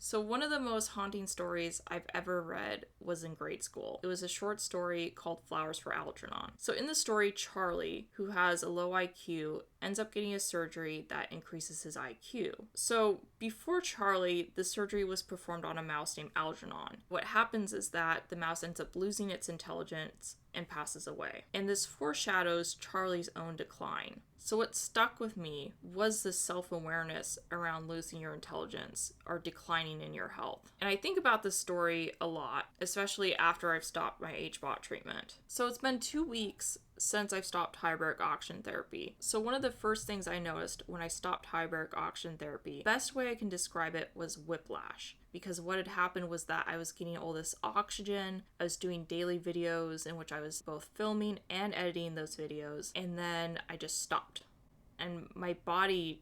So one of the most haunting stories I've ever read was in grade school. It was a short story called Flowers for Algernon. So in the story, Charlie, who has a low IQ, ends up getting a surgery that increases his IQ. So before Charlie, the surgery was performed on a mouse named Algernon. What happens is that the mouse ends up losing its intelligence and passes away. And this foreshadows Charlie's own decline. So what stuck with me was the self-awareness around losing your intelligence or declining in your health. And I think about this story a lot, especially after I've stopped my HBOT treatment. So it's been 2 weeks since I've stopped hyperbaric oxygen therapy. So one of the first things I noticed when I stopped hyperbaric oxygen therapy, best way I can describe it was whiplash. Because what had happened was that I was getting all this oxygen, I was doing daily videos in which I was both filming and editing those videos, and then I just stopped. And my body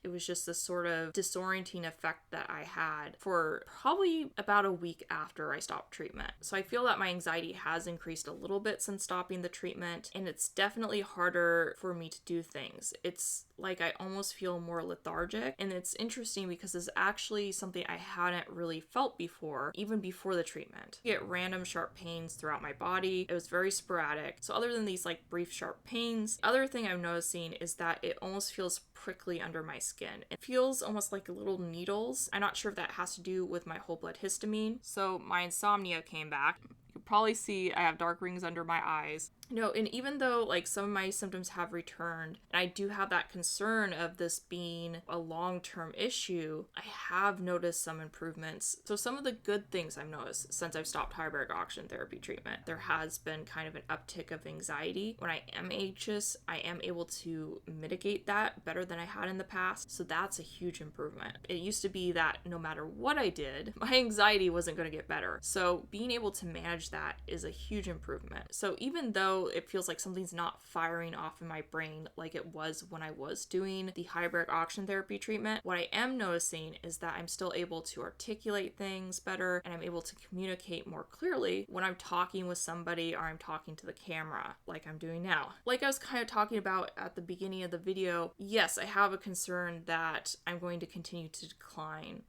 it was just this sort of disorienting effect that I had for probably about a week after I stopped treatment. So I feel that my anxiety has increased a little bit since stopping the treatment, and it's definitely harder for me to do things. It's like I almost feel more lethargic, and it's interesting because it's actually something I hadn't really felt before, even before the treatment. I get random sharp pains throughout my body. It was very sporadic. So other than these like brief sharp pains, the other thing I'm noticing is that it almost feels prickly under my skin. It feels almost like little needles. I'm not sure if that has to do with my whole blood histamine. So my insomnia came back. You can probably see I have dark rings under my eyes. And even though like some of my symptoms have returned, and I do have that concern of this being a long-term issue, I have noticed some improvements. So some of the good things I've noticed since I've stopped hyperbaric oxygen therapy treatment, there has been kind of an uptick of anxiety. When I am anxious, I am able to mitigate that better than I had in the past. So that's a huge improvement. It used to be that no matter what I did, my anxiety wasn't going to get better. So being able to manage that is a huge improvement. So even though it feels like something's not firing off in my brain like it was when I was doing the hyperbaric oxygen therapy treatment, what I am noticing is that I'm still able to articulate things better, and I'm able to communicate more clearly when I'm talking with somebody or I'm talking to the camera like I'm doing now. Like I was kind of talking about at the beginning of the video, yes, I have a concern that I'm going to continue to decline.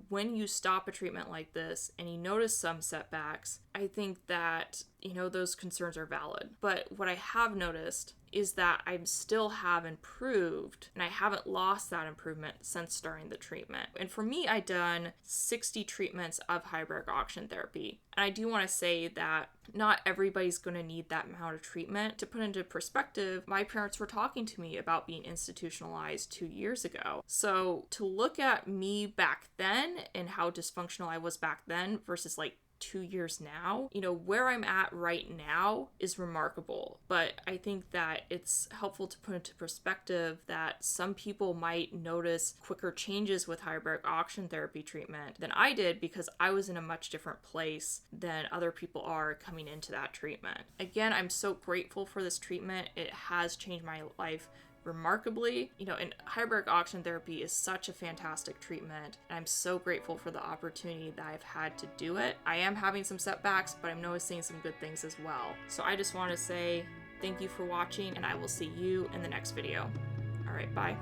When you stop a treatment like this and you notice some setbacks, I think that, those concerns are valid. But what I have noticed is that I still have improved, and I haven't lost that improvement since starting the treatment. And for me, I've done 60 treatments of hyperbaric oxygen therapy. And I do want to say that not everybody's going to need that amount of treatment. To put into perspective, my parents were talking to me about being institutionalized 2 years ago. So to look at me back then and how dysfunctional I was back then versus like 2 years now, where I'm at right now is remarkable. But I think that it's helpful to put into perspective that some people might notice quicker changes with hyperbaric oxygen therapy treatment than I did, because I was in a much different place than other people are coming into that treatment. Again, I'm so grateful for this treatment. It has changed my life remarkably. And hyperbaric oxygen therapy is such a fantastic treatment, and I'm so grateful for the opportunity that I've had to do it. I am having some setbacks, but I'm noticing some good things as well. So I just want to say thank you for watching, and I will see you in the next video. All right, bye.